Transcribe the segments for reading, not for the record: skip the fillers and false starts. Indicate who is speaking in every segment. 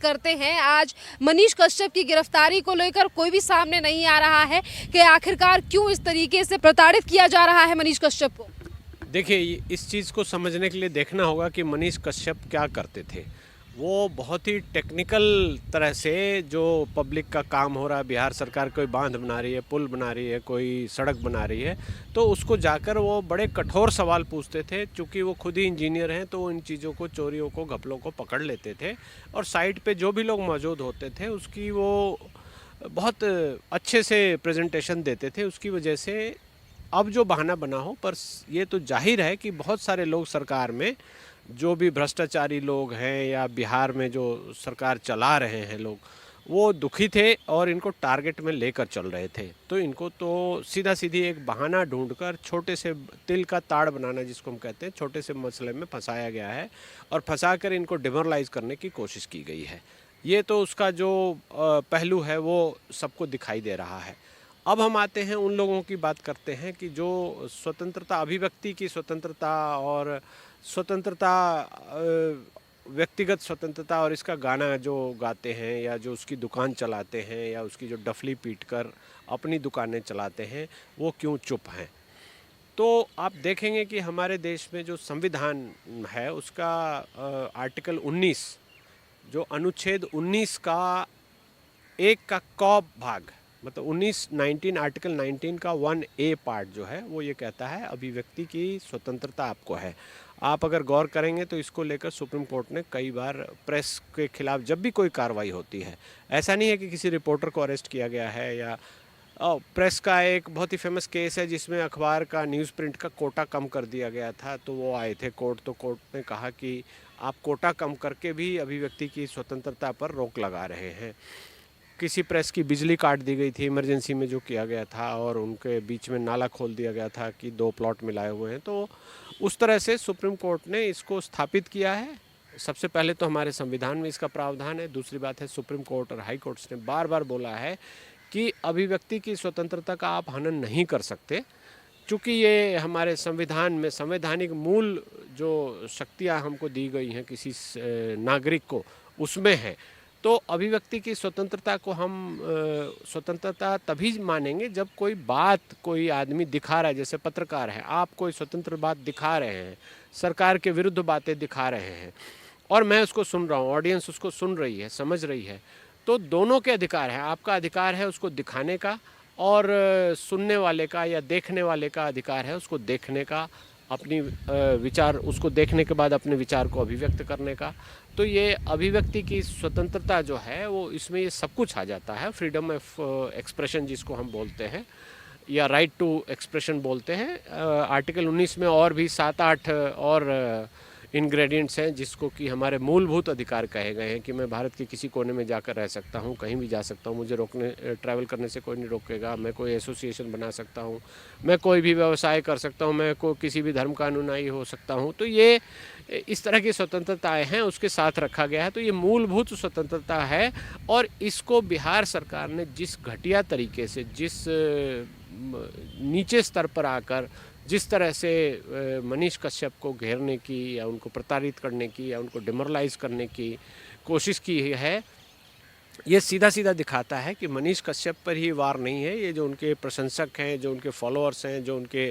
Speaker 1: करते हैं, आज मनीष कश्यप की गिरफ्तारी को लेकर कोई भी सामने नहीं आ रहा है कि आखिरकार क्यों इस तरीके से प्रताड़ित किया जा रहा है मनीष कश्यप को।
Speaker 2: देखिए, इस चीज़ को समझने के लिए देखना होगा कि मनीष कश्यप क्या करते थे। वो बहुत ही टेक्निकल तरह से जो पब्लिक का काम हो रहा है, बिहार सरकार कोई बांध बना रही है, पुल बना रही है, कोई सड़क बना रही है, तो उसको जाकर वो बड़े कठोर सवाल पूछते थे। चूँकि वो खुद ही इंजीनियर हैं, तो वो इन चीज़ों को, चोरियों को, घपलों को पकड़ लेते थे और साइट पे जो भी लोग मौजूद होते थे, उसकी वो बहुत अच्छे से प्रेजेंटेशन देते थे। उसकी वजह से अब जो बहाना बना हो, पर ये तो जाहिर है कि बहुत सारे लोग सरकार में, जो भी भ्रष्टाचारी लोग हैं या बिहार में जो सरकार चला रहे हैं लोग, वो दुखी थे और इनको टारगेट में लेकर चल रहे थे। तो इनको तो सीधा सीधी एक बहाना ढूंढकर छोटे से तिल का ताड़ बनाना, जिसको हम कहते हैं, छोटे से मसले में फंसाया गया है और फंसाकर इनको डिमोरलाइज करने की कोशिश की गई है। ये तो उसका जो पहलू है वो सबको दिखाई दे रहा है। अब हम आते हैं, उन लोगों की बात करते हैं कि जो स्वतंत्रता, अभिव्यक्ति की स्वतंत्रता और स्वतंत्रता, व्यक्तिगत स्वतंत्रता, और इसका गाना जो गाते हैं या जो उसकी दुकान चलाते हैं या उसकी जो डफली पीट कर अपनी दुकानें चलाते हैं, वो क्यों चुप हैं। तो आप देखेंगे कि हमारे देश में जो संविधान है उसका आर्टिकल 19, जो अनुच्छेद 19 का एक का क भाग, मतलब 19 आर्टिकल 19 का 1A पार्ट जो है, वो ये कहता है अभिव्यक्ति की स्वतंत्रता आपको है। आप अगर गौर करेंगे तो इसको लेकर सुप्रीम कोर्ट ने कई बार प्रेस के खिलाफ जब भी कोई कार्रवाई होती है, ऐसा नहीं है कि किसी रिपोर्टर को अरेस्ट किया गया है या प्रेस का एक बहुत ही फेमस केस है जिसमें अखबार का न्यूज़ प्रिंट का कोटा कम कर दिया गया था, तो वो आए थे कोर्ट, तो कोर्ट ने कहा कि आप कोटा कम करके भी अभिव्यक्ति की स्वतंत्रता पर रोक लगा रहे हैं। किसी प्रेस की बिजली काट दी गई थी इमरजेंसी में, जो किया गया था, और उनके बीच में नाला खोल दिया गया था कि 2 प्लॉट मिलाए हुए हैं। तो उस तरह से सुप्रीम कोर्ट ने इसको स्थापित किया है। सबसे पहले तो हमारे संविधान में इसका प्रावधान है, दूसरी बात है सुप्रीम कोर्ट और हाई कोर्ट्स ने बार बार बोला है कि अभिव्यक्ति की स्वतंत्रता का आप हनन नहीं कर सकते, चूँकि ये हमारे संविधान में संवैधानिक मूल जो शक्तियाँ हमको दी गई हैं किसी नागरिक को, उसमें है। तो अभिव्यक्ति की स्वतंत्रता को हम स्वतंत्रता तभी मानेंगे जब कोई बात कोई आदमी दिखा रहा है, जैसे पत्रकार है, आप कोई स्वतंत्र बात दिखा रहे हैं, सरकार के विरुद्ध बातें दिखा रहे हैं और मैं उसको सुन रहा हूँ, ऑडियंस उसको सुन रही है, समझ रही है, तो दोनों के अधिकार हैं। आपका अधिकार है उसको दिखाने का और सुनने वाले का या देखने वाले का अधिकार है उसको देखने का, अपनी विचार, उसको देखने के बाद अपने विचार को अभिव्यक्त करने का। तो ये अभिव्यक्ति की स्वतंत्रता जो है वो, इसमें ये सब कुछ आ जाता है। फ्रीडम ऑफ एक्सप्रेशन जिसको हम बोलते हैं, या राइट टू एक्सप्रेशन बोलते हैं। आर्टिकल 19 में और भी 7-8 और इंग्रेडिएंट्स हैं जिसको कि हमारे मूलभूत अधिकार कहे गए हैं कि मैं भारत के किसी कोने में जाकर रह सकता हूं, कहीं भी जा सकता हूं, मुझे ट्रैवल करने से कोई नहीं रोकेगा, मैं कोई एसोसिएशन बना सकता हूं, मैं कोई भी व्यवसाय कर सकता हूं, मैं किसी भी धर्म का अनुयायी हो सकता हूं। तो ये इस तरह की स्वतंत्रताएं हैं, उसके साथ रखा गया है। तो ये मूलभूत स्वतंत्रता है और इसको बिहार सरकार ने जिस घटिया तरीके से, जिस नीचे स्तर पर आकर जिस तरह से मनीष कश्यप को घेरने की या उनको प्रताड़ित करने की या उनको डिमोरलाइज करने की कोशिश की है, ये सीधा सीधा दिखाता है कि मनीष कश्यप पर ही वार नहीं है, ये जो उनके प्रशंसक हैं, जो उनके फॉलोअर्स हैं, जो उनके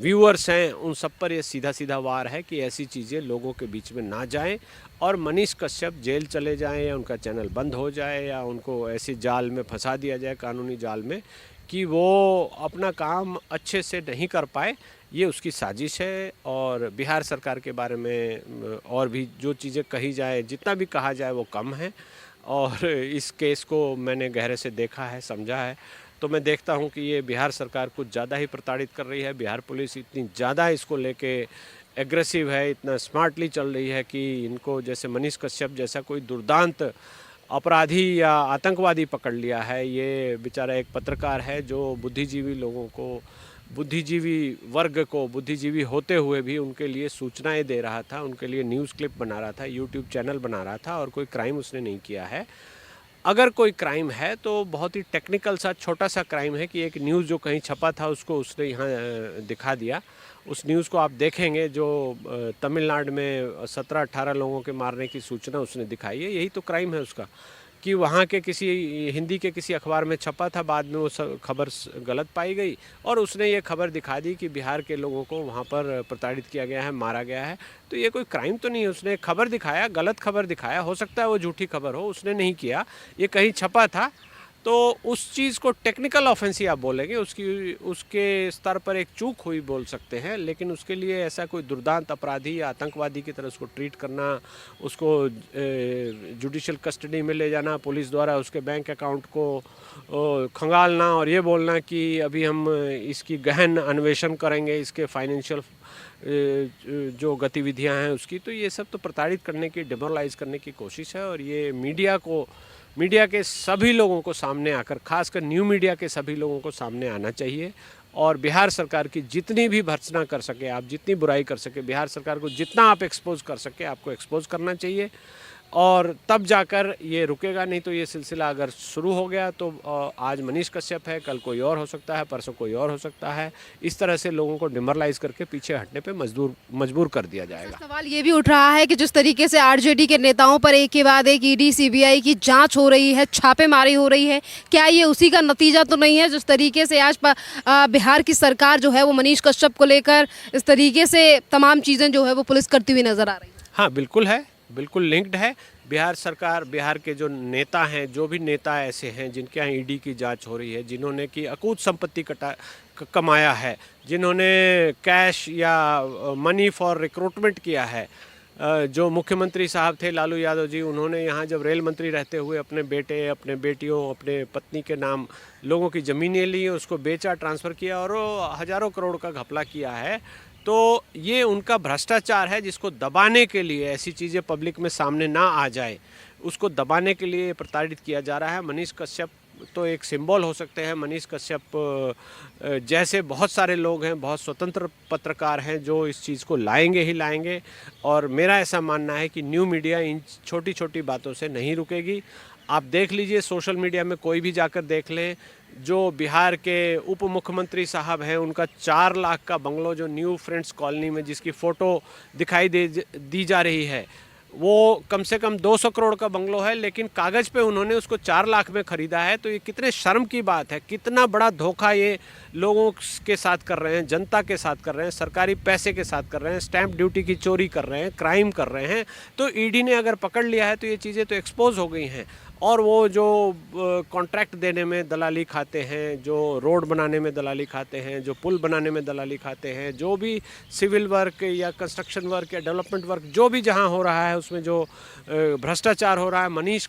Speaker 2: व्यूअर्स हैं, उन सब पर ये सीधा सीधा वार है कि ऐसी चीज़ें लोगों के बीच में ना जाएं और मनीष कश्यप जेल चले जाएं या उनका चैनल बंद हो जाए या उनको ऐसे जाल में फंसा दिया जाए, कानूनी जाल में, कि वो अपना काम अच्छे से नहीं कर पाए। ये उसकी साजिश है। और बिहार सरकार के बारे में और भी जो चीज़ें कही जाए, जितना भी कहा जाए वो कम है। और इस केस को मैंने गहरे से देखा है, समझा है, तो मैं देखता हूँ कि ये बिहार सरकार कुछ ज़्यादा ही प्रताड़ित कर रही है। बिहार पुलिस इतनी ज़्यादा इसको लेके एग्रेसिव है, इतना स्मार्टली चल रही है कि इनको जैसे मनीष कश्यप जैसा कोई दुर्दांत अपराधी या आतंकवादी पकड़ लिया है। ये बेचारा एक पत्रकार है जो बुद्धिजीवी लोगों को, बुद्धिजीवी वर्ग को, बुद्धिजीवी होते हुए भी उनके लिए सूचनाएं दे रहा था, उनके लिए न्यूज़ क्लिप बना रहा था, यूट्यूब चैनल बना रहा था, और कोई क्राइम उसने नहीं किया है। अगर कोई क्राइम है तो बहुत ही टेक्निकल सा छोटा सा क्राइम है कि एक न्यूज़ जो कहीं छपा था उसको उसने यहाँ दिखा दिया। उस न्यूज़ को आप देखेंगे जो तमिलनाडु में 17-18 लोगों के मारने की सूचना उसने दिखाई है। यही तो क्राइम है उसका, कि वहाँ के किसी हिंदी के किसी अखबार में छपा था, बाद में वो खबर गलत पाई गई और उसने ये खबर दिखा दी कि बिहार के लोगों को वहाँ पर प्रताड़ित किया गया है, मारा गया है। तो ये कोई क्राइम तो नहीं है, उसने खबर दिखाया, गलत खबर दिखाया, हो सकता है वो झूठी खबर हो, उसने नहीं किया, ये कहीं छपा था। तो उस चीज़ को टेक्निकल ऑफेंस ही आप बोलेंगे, उसके स्तर पर एक चूक हुई बोल सकते हैं, लेकिन उसके लिए ऐसा कोई दुर्दांत अपराधी या आतंकवादी की तरह उसको ट्रीट करना, उसको जुडिशियल कस्टडी में ले जाना, पुलिस द्वारा उसके बैंक अकाउंट को खंगालना और ये बोलना कि अभी हम इसकी गहन अन्वेषण करेंगे, इसके फाइनेंशियल जो गतिविधियां हैं उसकी, तो ये सब तो प्रताड़ित करने की, डिमोरलाइज करने की कोशिश है। और ये मीडिया के सभी लोगों को सामने आकर, खासकर न्यू मीडिया के सभी लोगों को सामने आना चाहिए और बिहार सरकार की जितनी भी भर्त्सना कर सके आप, जितनी बुराई कर सके, बिहार सरकार को जितना आप एक्सपोज कर सके आपको एक्सपोज करना चाहिए और तब जाकर ये रुकेगा। नहीं तो ये सिलसिला अगर शुरू हो गया तो आज मनीष कश्यप है, कल कोई और हो सकता है, परसों कोई और हो सकता है। इस तरह से लोगों को डिमोरलाइज करके पीछे हटने पे मजबूर कर दिया जाएगा।
Speaker 1: सवाल ये भी उठ रहा है कि जिस तरीके से आरजेडी के नेताओं पर एक के बाद एक ईडी सीबीआई की जांच हो रही है, छापेमारी हो रही है, क्या ये उसी का नतीजा तो नहीं है जिस तरीके से आज बिहार की सरकार जो है वो मनीष कश्यप को लेकर इस तरीके से तमाम चीज़ें जो है वो पुलिस करती हुई नजर आ रही है?
Speaker 2: हाँ, बिल्कुल है, बिल्कुल लिंक्ड है। बिहार सरकार, बिहार के जो नेता हैं, जो भी नेता ऐसे हैं जिनके यहाँ ईडी की जांच हो रही है, जिन्होंने की अकूत संपत्ति कमाया है, जिन्होंने कैश या मनी फॉर रिक्रूटमेंट किया है, जो मुख्यमंत्री साहब थे लालू यादव जी, उन्होंने यहाँ जब रेल मंत्री रहते हुए अपने बेटे, अपने बेटियों, अपने पत्नी के नाम लोगों की ज़मीनें ली, उसको बेचा, ट्रांसफ़र किया और हज़ारों करोड़ का घपला किया है। तो ये उनका भ्रष्टाचार है जिसको दबाने के लिए, ऐसी चीज़ें पब्लिक में सामने ना आ जाए, उसको दबाने के लिए प्रताड़ित किया जा रहा है। मनीष कश्यप तो एक सिंबल हो सकते हैं। मनीष कश्यप जैसे बहुत सारे लोग हैं, बहुत स्वतंत्र पत्रकार हैं जो इस चीज़ को लाएंगे ही लाएंगे और मेरा ऐसा मानना है कि न्यू मीडिया इन छोटी छोटी बातों से नहीं रुकेगी। आप देख लीजिए, सोशल मीडिया में कोई भी जाकर देख लें, जो बिहार के उप मुख्यमंत्री साहब हैं उनका 4 लाख का बंगलो जो न्यू फ्रेंड्स कॉलोनी में जिसकी फ़ोटो दिखाई दी जा रही है, वो कम से कम 200 करोड़ का बंगलो है, लेकिन कागज़ पे उन्होंने उसको 4 लाख में ख़रीदा है। तो ये कितने शर्म की बात है, कितना बड़ा धोखा ये लोगों के साथ कर रहे हैं, जनता के साथ कर रहे हैं, सरकारी पैसे के साथ कर रहे हैं, स्टैंप ड्यूटी की चोरी कर रहे हैं, क्राइम कर रहे हैं। तो ईडी ने अगर पकड़ लिया है तो ये चीज़ें तो एक्सपोज हो गई हैं। और वो जो कॉन्ट्रैक्ट देने में दलाली खाते हैं, जो रोड बनाने में दलाली खाते हैं, जो पुल बनाने में दलाली खाते हैं, जो भी सिविल वर्क या कंस्ट्रक्शन वर्क या डेवलपमेंट वर्क जो भी जहाँ हो रहा है उसमें जो भ्रष्टाचार हो रहा है, मनीष